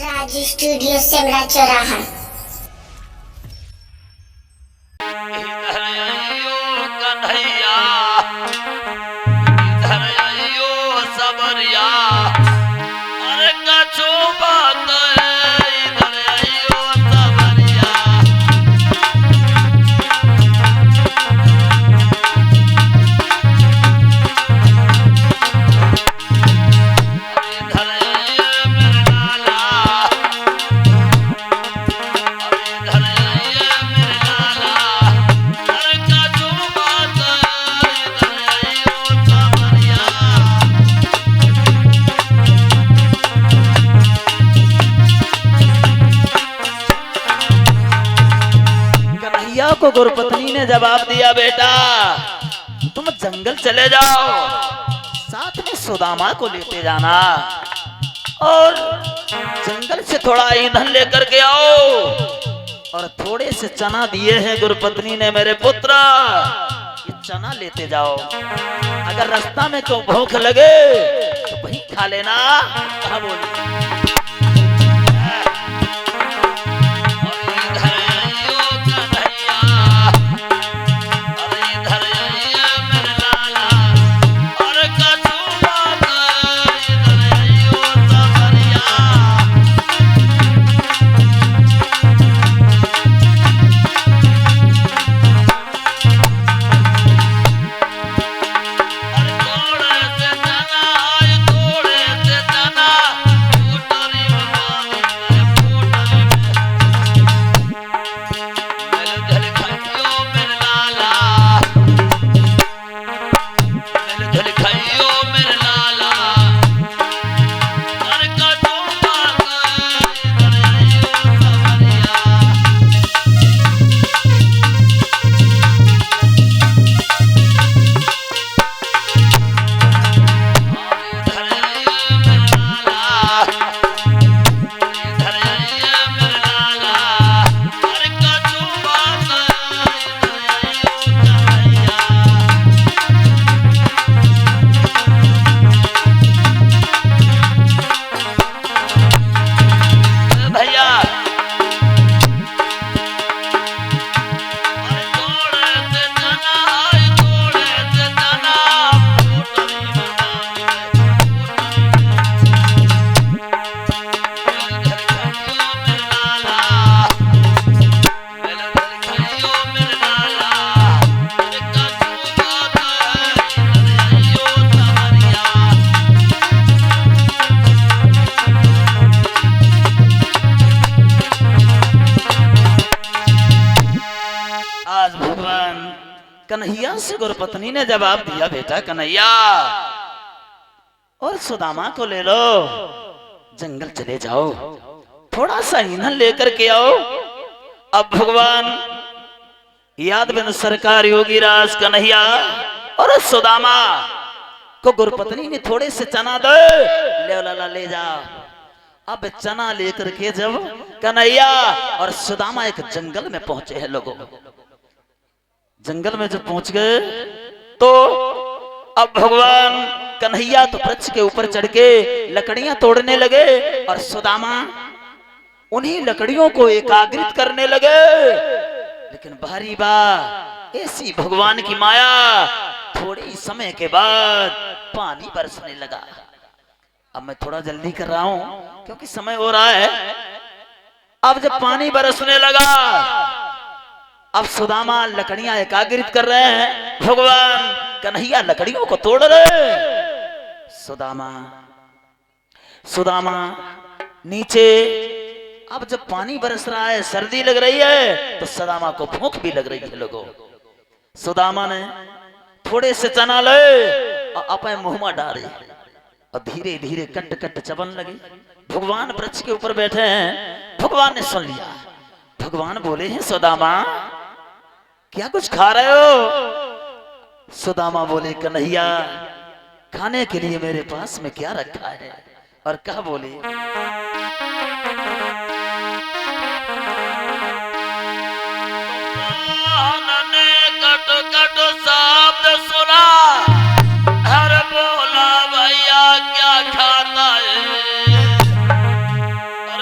Raju studio Semra चौराहा। कन्हैया इधर आइयो सबरिया, अरे कछु बात है, इधर आइयो सबरिया। इधर आइयो मेरे लाला, इधर आइयो मेरे लाला, अरे कछु बात है, इधर आइयो सबरिया। कन्हैया को गुरुपत्नी ने जवाब दिया, बेटा तुम जंगल चले जाओ, साथ में सुदामा को लेते जाना और जंगल से थोड़ा ईंधन लेकर के आओ और थोड़े से चना दिए हैं गुरुपत्नी ने मेरे पुत्र, ये चना लेते जाओ। अगर रास्ता में को भूख लगे तो वहीं खा लेना। कहाँ बोली कन्हैया से गुरुपत्नी ने जवाब दिया, बेटा कन्हैया और सुदामा को ले लो, जंगल चले जाओ, थोड़ा सा ईंधन लेकर के आओ। अब भगवान याद बिन सरकार योगी राज कन्हैया और सुदामा को गुरुपत्नी ने थोड़े से चना दे, ले लाला ले जाओ। अब चना लेकर के जब कन्हैया और सुदामा एक जंगल में पहुंचे हैं, लोगों जंगल में जब पहुंच गए तो अब भगवान कन्हैया तो वृक्ष के ऊपर चढ़ के लकड़ियां तोड़ने लगे और सुदामा उन्हीं लकड़ियों को एकाग्रित करने लगे। लेकिन भारी बात ऐसी भगवान की माया, थोड़े ही समय के बाद पानी बरसने लगा। अब मैं थोड़ा जल्दी कर रहा हूं क्योंकि समय हो रहा है। अब जब पानी बरसने लगा, अब सुदामा लकड़ियां एकाग्रित कर रहे हैं, भगवान कन्हैया लकड़ियों को तोड़ रहे। सुदामा नीचे, अब जब पानी बरस रहा है, सर्दी लग रही है तो सुदामा को भूख भी लग रही है। लोगों सुदामा ने थोड़े से चना ले और अपने मुंह में डाले और धीरे धीरे कट कट चबन लगे। भगवान वृक्ष के ऊपर बैठे हैं, भगवान ने सुन लिया। भगवान बोले हैं, सुदामा क्या कुछ खा रहे हो? सुदामा बोले, कन्हैया खाने के लिए मेरे पास में क्या रखा है? और क्या बोले, कट कट शब्द सुना, हर बोला भैया क्या खाता है? और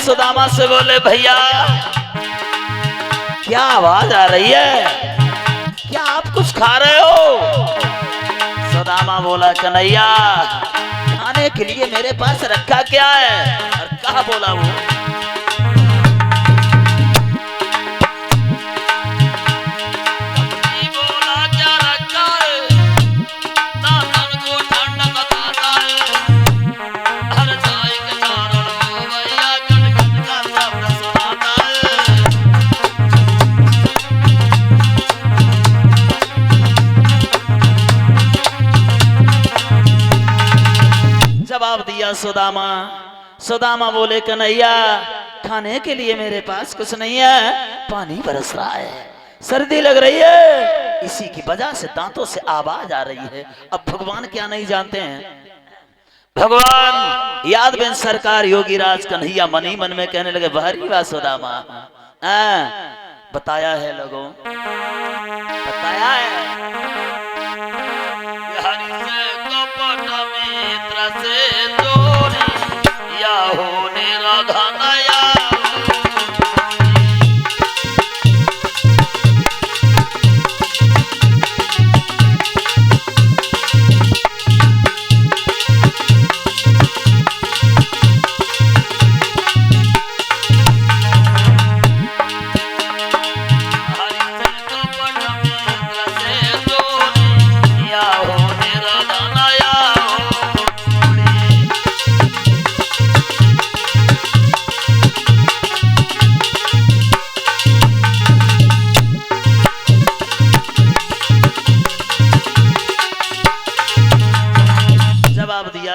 सुदामा से बोले भैया क्या आवाज आ रही है, क्या आप कुछ खा रहे हो? सुदामा बोला कन्हैया खाने के लिए मेरे पास रखा क्या है? और कहा बोला वो जवाब दिया सुदामा। सुदामा बोले कन्हैया खाने के लिए मेरे पास कुछ नहीं है, पानी बरस रहा है, सर्दी लग रही है, इसी की वजह से दांतों से आवाज आ रही है। अब भगवान क्या नहीं जानते हैं? भगवान याद बिन सरकार योगी राज कन्हैया मनी मन में कहने लगे भारी वाह सुदामा, बताया है लोगों, बताया है से चोरी या होने राधानया।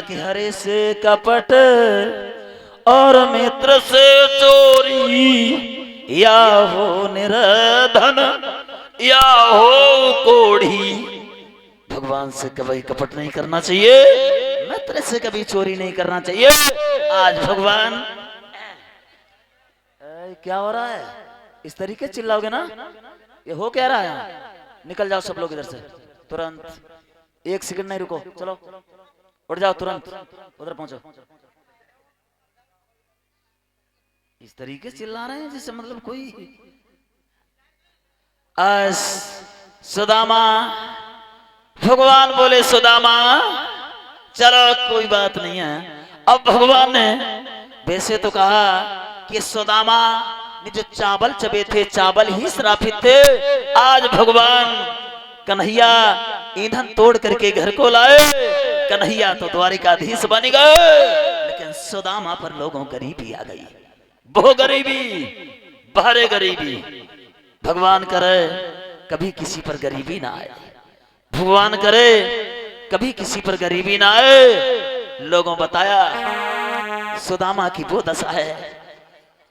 कि हरे से कपट और मित्र से चोरी या हो निर्धन या हो कोढ़ी। भगवान से कभी कपट नहीं करना चाहिए, मित्र से कभी चोरी नहीं करना चाहिए। आज भगवान क्या हो रहा है? इस तरीके से चिल्लाओगे ना, ये हो क्या रहा है? निकल जाओ सब लोग इधर से तुरंत, एक सेकंड नहीं रुको, चलो उठ जाओ तुरंत, उधर पहुंचो। इस तरीके से चिल्ला रहे हैं जैसे मतलब कोई। सुदामा भगवान बोले सुदामा चलो कोई बात नहीं है। अब भगवान ने वैसे तो कहा कि सुदामा ने जो चावल चबे थे चावल ही श्रापित थे। आज भगवान कन्हैया ईंधन तोड़ करके घर को लाए। कन्हैया तो द्वारिकाधीश बन गए, लेकिन सुदामा पर लोगों गरीबी आ गई, वो गरीबी बाहरे गरीबी। भगवान करे कभी किसी पर गरीबी ना आए, भगवान करे कभी किसी पर गरीबी ना आए। लोगों बताया सुदामा की वो दशा है,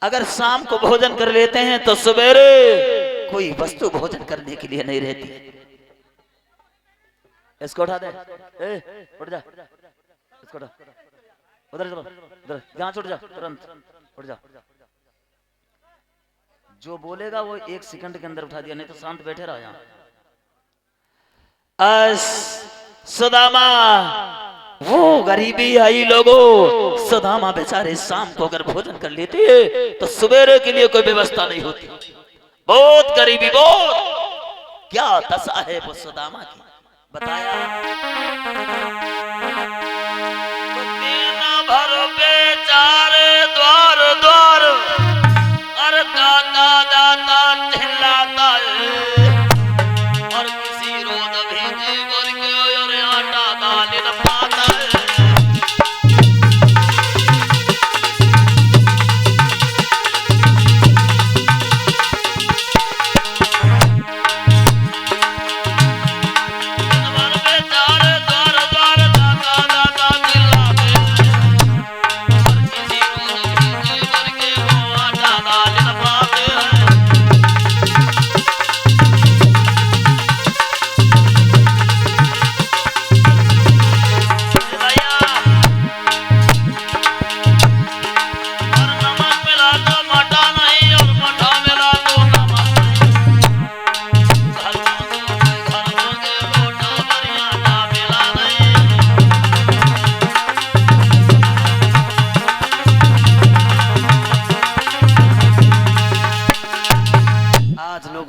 अगर शाम को भोजन कर लेते हैं तो सवेरे कोई वस्तु भोजन करने के लिए नहीं रहती। इसको उठा दे, उठ जा, इसको उठा, उधर चलो, उधर यहाँ छोड़ जा, तुरंत उठ जा। जो बोलेगा वो 1 सेकंड के अंदर उठा दिया, नहीं तो शांत बैठे रहो यहाँ। सुदामा वो गरीबी आई लोगों, सुदामा बेचारे शाम को अगर भोजन कर लेते तो सवेरे के लिए कोई व्यवस्था नहीं होती। बहुत गरीबी, बहुत क्या दशा है वो सुदामा की, बताया। दिन भर बेचारे द्वार द्वार और दाता दाता चिल्लाता है, और किसी रोज भेजे करके और आटा दाल न पाता है। दिन भर बेचारे द्वार द्वार दाता दाता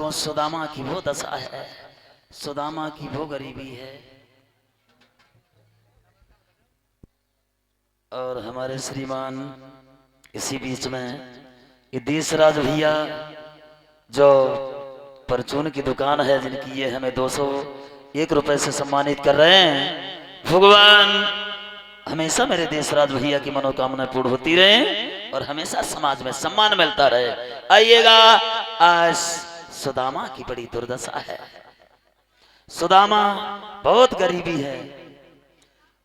भक्तों, सुदामा की वो दशा है, सुदामा की वो गरीबी है। और हमारे श्रीमान इसी बीच में ये देशराज भैया जो परचून की दुकान है, जिनकी ये हमें 201 रुपए से सम्मानित कर रहे हैं। भगवान हमेशा मेरे देशराज भैया की मनोकामना पूर्ण होती रहे और हमेशा समाज में सम्मान मिलता रहे। आइएगा, आज सुदामा की बड़ी दुर्दशा है। सुदामा बहुत गरीबी है,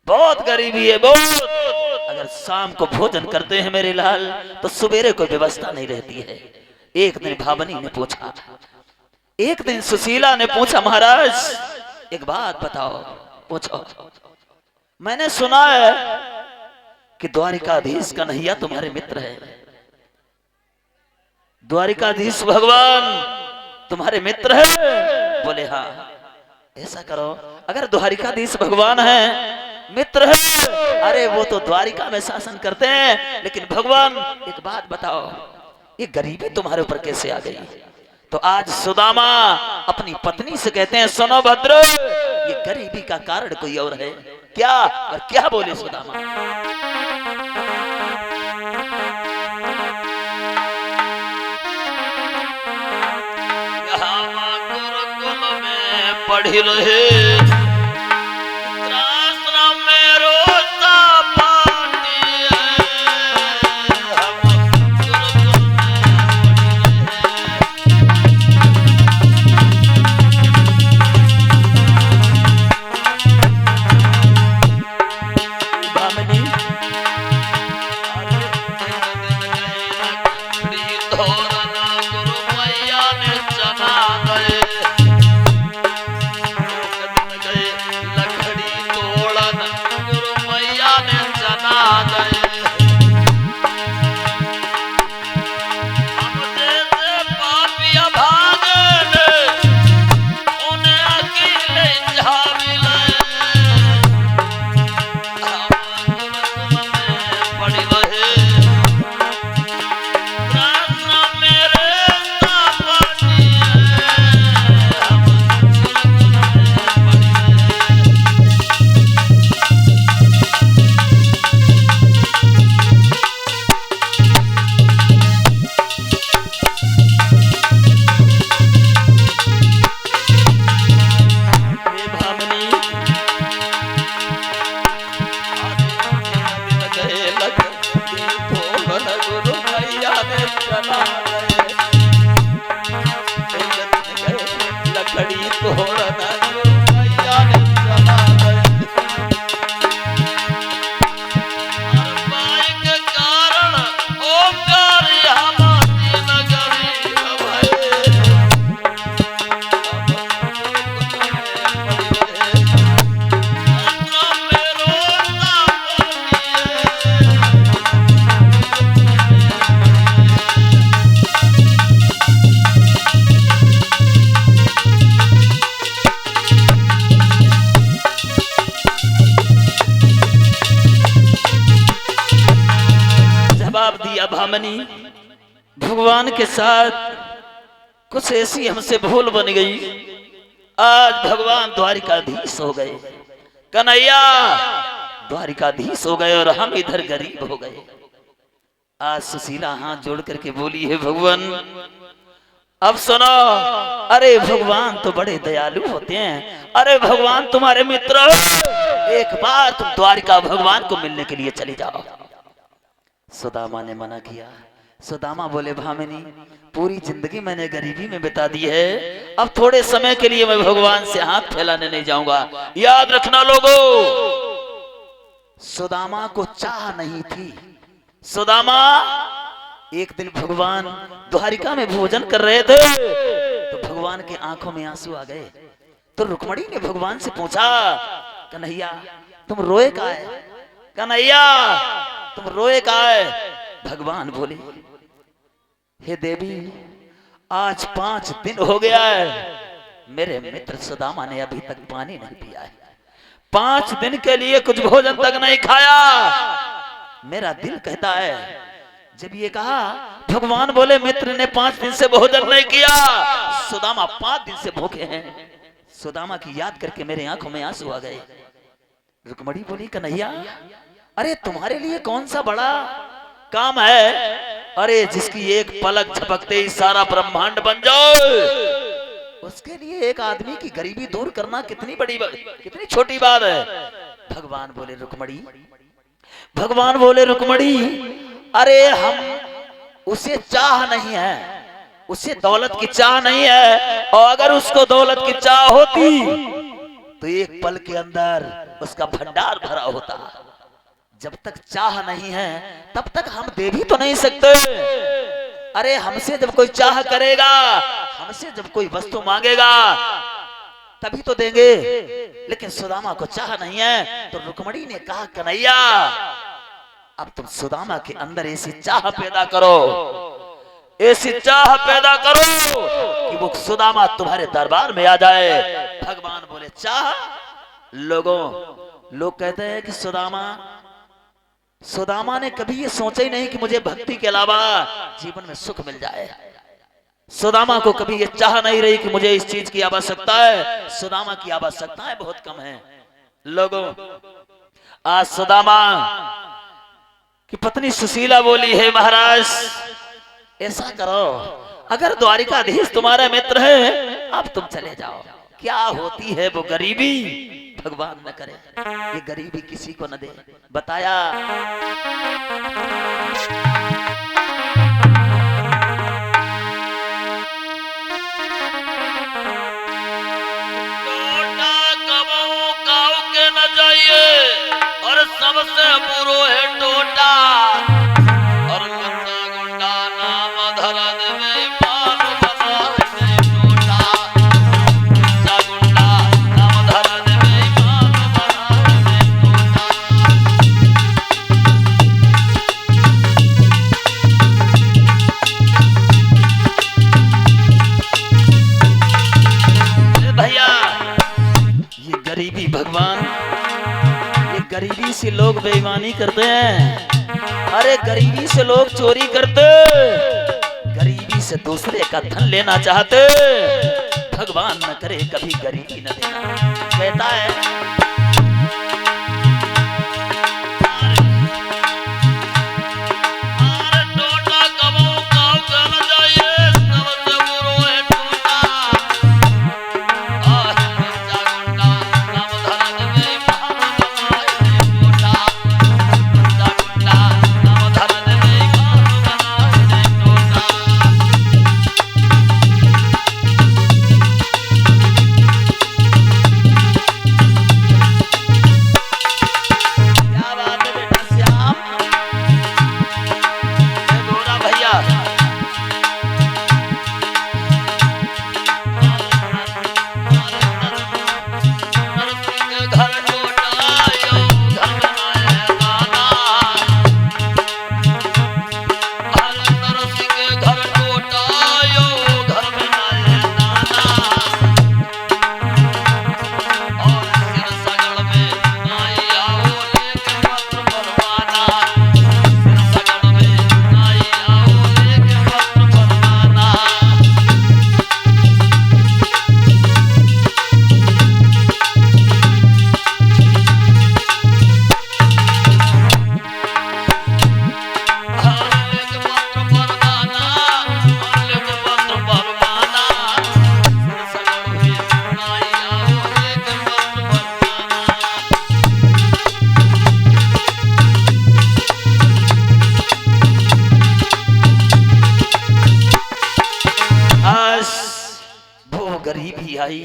बहुत गरीबी है, बहुत। अगर शाम को भोजन करते हैं मेरे लाल तो सवेरे कोई व्यवस्था नहीं रहती है। एक दिन भावनी ने पूछा, एक दिन सुशीला ने पूछा, महाराज एक बात बताओ। पूछो। मैंने सुना है कि द्वारिकाधीश कन्हैया तुम्हारे मित्र है, द्वारिकाधीश भगवान तुम्हारे मित्र है। बोले हाँ। ऐसा करो, अगर द्वारिकाधीश भगवान है, मित्र है, अरे वो तो द्वारिका में शासन करते हैं, लेकिन भगवान एक बात बताओ, ये गरीबी तुम्हारे ऊपर कैसे आ गई? तो आज सुदामा अपनी पत्नी से कहते हैं, सुनो भद्र, ये गरीबी का कारण कोई और है क्या? और क्या बोले सुदामा? यहाँ गुरुकुल में पढ़ी रहे, भामनी, भगवान के साथ कुछ ऐसी हमसे भूल बन गई। आज भगवान द्वारिकाधीश हो गए, कन्हैया द्वारिकाधीश हो गए और हम इधर गरीब हो गए। आज सुशीला हाथ जोड़ करके बोली है, भगवान अब सुनो। अरे भगवान तो बड़े दयालु होते हैं, अरे भगवान तुम्हारे मित्र, एक बार तुम द्वारिका भगवान को मिलने के लिए चली जाओ। सुदामा ने मना किया। सुदामा बोले, भामिनी पूरी जिंदगी मैंने गरीबी में बिता दी है, अब थोड़े समय के लिए मैं भगवान से हाथ फैलाने नहीं जाऊंगा। याद रखना लोगों, सुदामा को चाह नहीं थी। सुदामा एक दिन भगवान द्वारिका में भोजन कर रहे थे तो भगवान के आंखों में आंसू आ गए। तो रुक्मणी ने भगवान से पूछा, कन्हैया तुम रोए का है? कन्हैया तुम रोए का है? भगवान बोले, हे देवी आज 5 दिन हो गया है, मेरे मित्र सुदामा ने अभी तक पानी नहीं पिया है, 5 दिन के लिए कुछ भोजन तक नहीं खाया। मेरा दिल कहता है, जब ये कहा भगवान बोले मित्र ने 5 दिन से भोजन नहीं किया, सुदामा 5 दिन से भूखे हैं। सुदामा की याद करके मेरे आंखों में आंसू आ गए। रुक्मणी बोली, कन्हैया अरे तुम्हारे लिए कौन सा बड़ा काम है? अरे जिसकी एक पलक झपकते ही सारा ब्रह्मांड बन जाए, उसके लिए एक आदमी की गरीबी दूर करना कितनी छोटी बात है। भगवान बोले रुक्मणी, अरे हम उसे चाह नहीं है, उसे दौलत की चाह नहीं है, और अगर उसको दौलत की चाह होती तो एक पल के अंदर उसका भंडार भरा होता। जब तक चाह नहीं है तब तक हम दे भी तो नहीं सकते। अरे हमसे जब कोई चाह करेगा, हमसे जब कोई वस्तु मांगेगा तभी तो देंगे, लेकिन सुदामा को चाह नहीं है। तो रुक्मणी ने कहा, कन्हैया अब तुम सुदामा के अंदर ऐसी चाह पैदा करो, ऐसी चाह पैदा करो कि वो सुदामा तुम्हारे दरबार में आ जाए। भगवान बोले, चाह? लोग कहते हैं कि सुदामा ने कभी ये सोचा ही नहीं कि मुझे भक्ति के अलावा जीवन में सुख मिल जाए। सुदामा को कभी ये चाह नहीं रही कि मुझे इस चीज की आवश्यकता है। सुदामा की आवश्यकताएं बहुत कम है। लोगों, आज सुदामा की पत्नी सुशीला बोली, है महाराज ऐसा करो, अगर द्वारिकाधीश तुम्हारा मित्र है अब तुम चले जाओ। क्या होती है वो गरीबी, भगवान न करे ये गरीबी किसी को न दे। बताया और सबसे बुरो है टोटा, और गुंडा नाम धरा देवे पाप बना है टोटा, गुंडा नाम धरा देवे पाप बना है टोटा। भैया ये गरीबी, भगवान गरीबी से लोग बेईमानी करते हैं। अरे गरीबी से लोग चोरी करते, गरीबी से दूसरे का धन लेना चाहते। भगवान न करे कभी गरीबी न देना। कहता है गरीबी आई,